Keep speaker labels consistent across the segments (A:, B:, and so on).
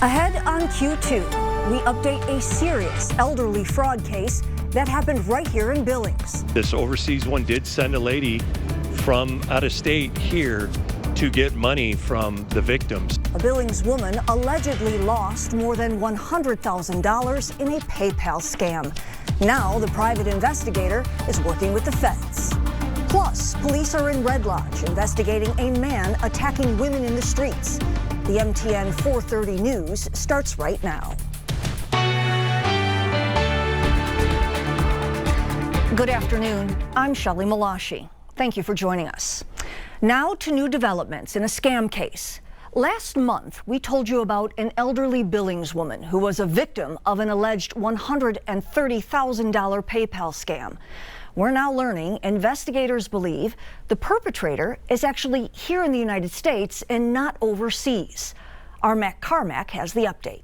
A: Ahead on Q2, we update a serious elderly fraud case that happened right here in Billings.
B: This overseas one did send a lady from out of state here to get money from the victims.
A: A Billings woman allegedly lost more than $100,000 in a PayPal scam. Now the private investigator is working with the feds. Plus, police are in Red Lodge investigating a man attacking women in the streets. The MTN 430 news starts right now. Good afternoon. I'm Shelly Molaschi. Thank you for joining us. Now to new developments in a scam case. Last month, we told you about an elderly Billings woman who was a victim of an alleged $130,000 PayPal scam. We're now learning investigators believe the perpetrator is actually here in the United States and not overseas. Our Mac Carmack has the update.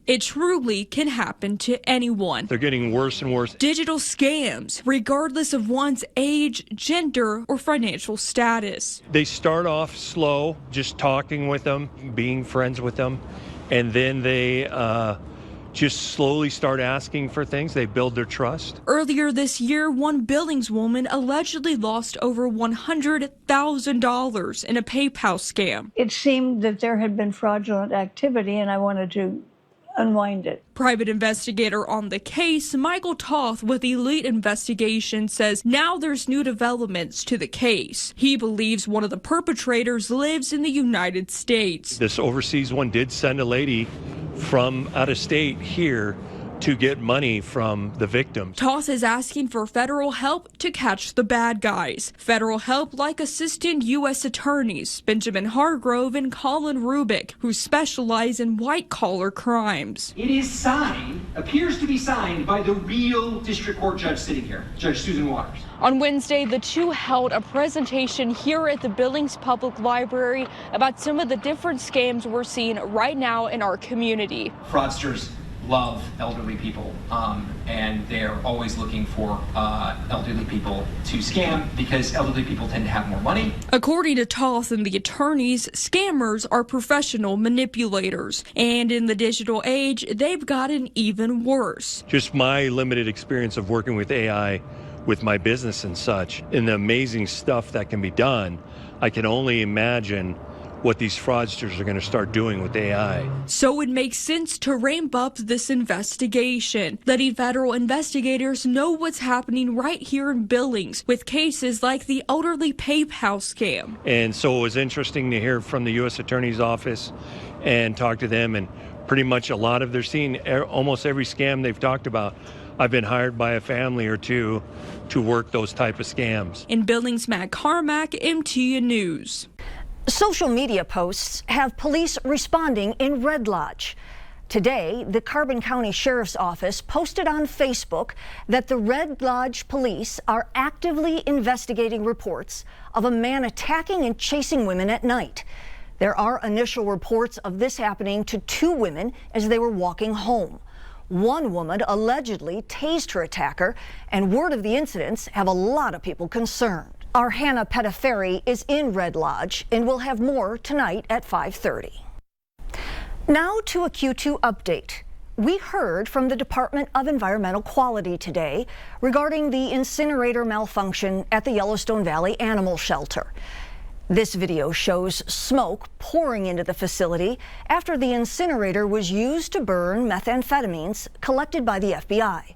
C: It truly can happen to anyone.
B: They're getting worse and worse.
C: Digital scams, regardless of one's age, gender, or financial status.
B: They start off slow, just talking with them, being friends with them, and then they just slowly start asking for things. They build their trust.
C: Earlier this year, one Billings woman allegedly lost over $100,000 in a PayPal scam.
D: It seemed that there had been fraudulent activity, and I wanted to unwind it.
C: Private investigator on the case, Michael Toth with Elite Investigation, says now there's new developments to the case. He believes one of the perpetrators lives in the United States.
B: This overseas one did send a lady from out of state here to get money from the victims.
C: Toth is asking for federal help to catch the bad guys. Federal help like Assistant U.S. Attorneys Benjamin Hargrove and Colin Rubik, who specialize in white-collar crimes.
E: It is signed, appears to be signed by the real district court judge sitting here, Judge Susan Waters.
C: On Wednesday, the two held a presentation here at the Billings Public Library about some of the different scams we're seeing right now in our community.
E: Fraudsters love elderly people, and they're always looking for elderly people to scam because elderly people tend to have more money.
C: According to Toth and the attorneys, scammers are professional manipulators, and in the digital age, they've gotten even worse.
B: Just my limited experience of working with AI with my business and such, and the amazing stuff that can be done, I can only imagine what these fraudsters are going to start doing with AI.
C: So it makes sense to ramp up this investigation, letting federal investigators know what's happening right here in Billings with cases like the elderly PayPal scam.
B: And so it was interesting to hear from the U.S. Attorney's Office and talk to them, and pretty much a lot of they're seeing almost every scam they've talked about. I've been hired by a family or two to work those type of scams.
C: In Billings, Mac Carmack, MTN News.
A: Social media posts have police responding in Red Lodge. Today, the Carbon County Sheriff's Office posted on Facebook that the Red Lodge police are actively investigating reports of a man attacking and chasing women at night. There are initial reports of this happening to two women as they were walking home. One woman allegedly tased her attacker, and word of the incidents have a lot of people concerned. Our Hannah Pettiferi is in Red Lodge, and we'll have more tonight at 5:30. Now to a Q2 update. We heard from the Department of Environmental Quality today regarding the incinerator malfunction at the Yellowstone Valley Animal Shelter. This video shows smoke pouring into the facility after the incinerator was used to burn methamphetamines collected by the FBI.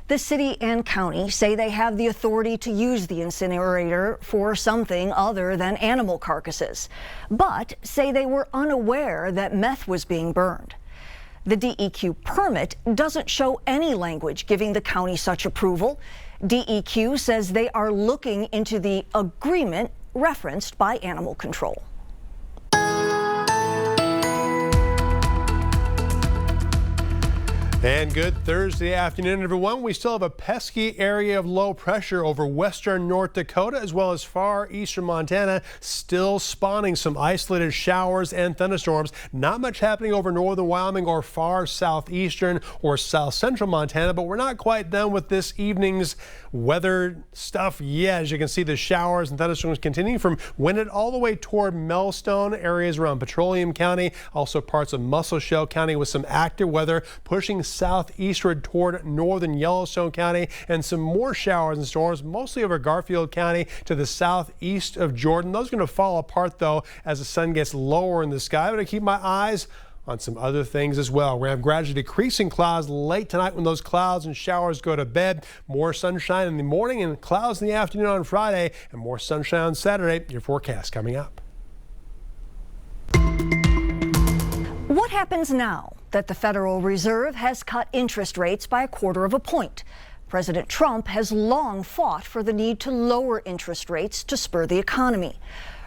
A: The city and county say they have the authority to use the incinerator for something other than animal carcasses, but say they were unaware that meth was being burned. The DEQ permit doesn't show any language giving the county such approval. DEQ says they are looking into the agreement referenced by Animal Control.
F: And good Thursday afternoon, everyone. We still have a pesky area of low pressure over western North Dakota as well as far eastern Montana, still spawning some isolated showers and thunderstorms. Not much happening over northern Wyoming or far southeastern or south central Montana, but we're not quite done with this evening's weather stuff yet. As you can see, the showers and thunderstorms continue from Winnett all the way toward Melstone, areas around Petroleum County, also parts of Musselshell County with some active weather pushing southeastward toward northern Yellowstone County, and some more showers and storms mostly over Garfield County to the southeast of Jordan. Those are going to fall apart though as the sun gets lower in the sky. I'm going to keep my eyes on some other things as well. We're going to have gradually decreasing clouds late tonight when those clouds and showers go to bed. More sunshine in the morning and clouds in the afternoon on Friday, and more sunshine on Saturday. Your forecast coming up.
A: What happens now that the Federal Reserve has cut interest rates by 1/4 of a point? President Trump has long fought for the need to lower interest rates to spur the economy.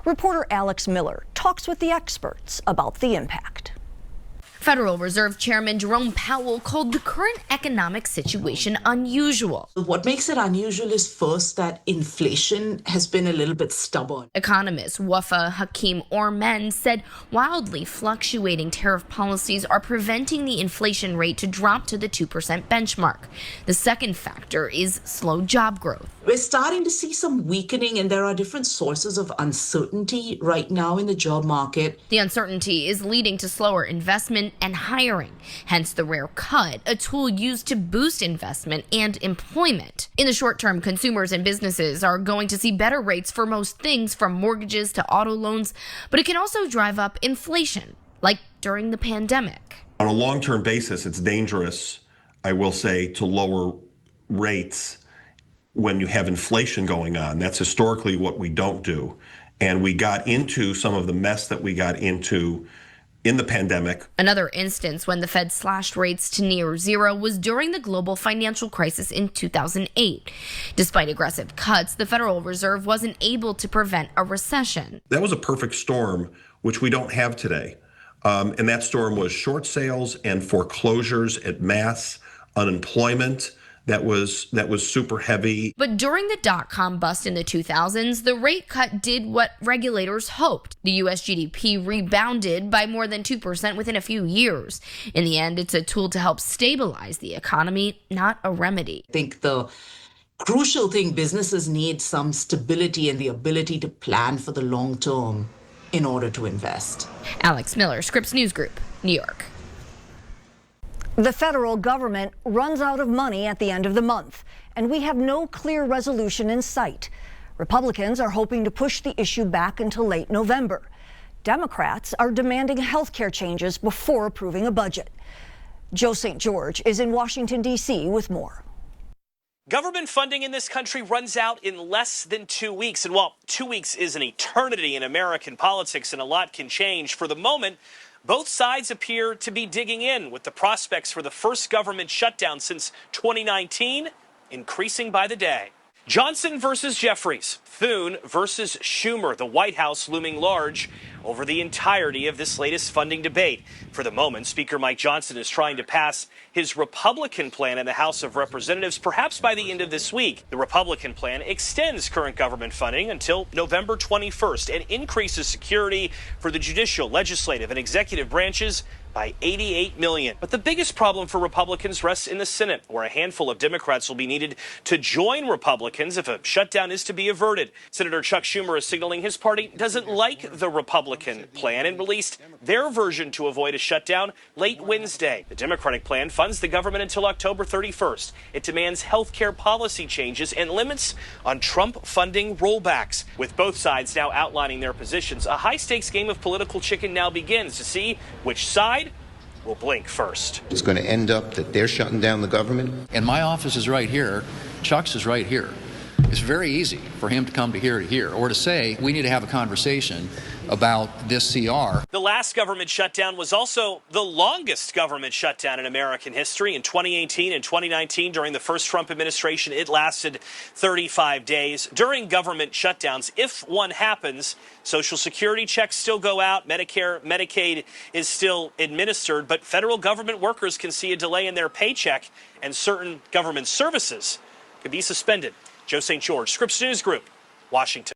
A: Reporter Alex Miller talks with the experts about the impact.
G: Federal Reserve Chairman Jerome Powell called the current economic situation unusual.
H: What makes it unusual is first that inflation has been a little bit stubborn.
G: Economist Wafa Hakeem Ormen said wildly fluctuating tariff policies are preventing the inflation rate to drop to the 2% benchmark. The second factor is slow job growth.
H: We're starting to see some weakening, and there are different sources of uncertainty right now in the job market.
G: The uncertainty is leading to slower investment and hiring, hence the rare cut, a tool used to boost investment and employment. In the short term, consumers and businesses are going to see better rates for most things from mortgages to auto loans, but it can also drive up inflation, like during the pandemic.
I: On a long-term basis, it's dangerous, I will say, to lower rates when you have inflation going on. That's historically what we don't do. And we got into some of the mess that we got into in the pandemic.
G: Another instance when the Fed slashed rates to near zero was during the global financial crisis in 2008. Despite aggressive cuts, the Federal Reserve wasn't able to prevent a recession.
I: That was a perfect storm, which we don't have today. And that storm was short sales and foreclosures at mass, unemployment that was super heavy.
G: But during the dot-com bust in the 2000s, the rate cut did what regulators hoped. The U.S. GDP rebounded by more than 2% within a few years. In the end, it's a tool to help stabilize the economy, not a remedy.
H: I think the crucial thing, businesses need some stability and the ability to plan for the long term in order to invest.
G: Alex Miller, Scripps News Group, New York.
A: The federal government runs out of money at the end of the month, and we have no clear resolution in sight. Republicans are hoping to push the issue back until late November. Democrats are demanding health care changes before approving a budget. Joe St. George is in Washington, D.C. with more.
J: Government funding in this country runs out in less than 2 weeks. And while 2 weeks is an eternity in American politics and a lot can change, for the moment, both sides appear to be digging in, with the prospects for the first government shutdown since 2019 increasing by the day. Johnson versus Jeffries, Thune versus Schumer, the White House looming large over the entirety of this latest funding debate. For the moment, Speaker Mike Johnson is trying to pass his Republican plan in the House of Representatives, perhaps by the end of this week. The Republican plan extends current government funding until November 21st and increases security for the judicial, legislative, and executive branches by $88 million. But the biggest problem for Republicans rests in the Senate, where a handful of Democrats will be needed to join Republicans if a shutdown is to be averted. Senator Chuck Schumer is signaling his party doesn't like the Republican plan and released their version to avoid a shutdown late Wednesday. The Democratic plan funds the government until October 31st. It demands health care policy changes and limits on Trump funding rollbacks. With both sides now outlining their positions, a high-stakes game of political chicken now begins to see which side will blink first.
K: It's going to end up that they're shutting down the government.
L: And my office is right here. Chuck's is right here.
K: It's very easy for him to come to here, or to say we need to have a conversation about this CR.
J: The last government shutdown was also the longest government shutdown in American history. In 2018 and 2019, during the first Trump administration, it lasted 35 days. During government shutdowns, if one happens, Social Security checks still go out, Medicare, Medicaid is still administered, but federal government workers can see a delay in their paycheck, and certain government services could be suspended. Joe St. George, Scripps News Group, Washington.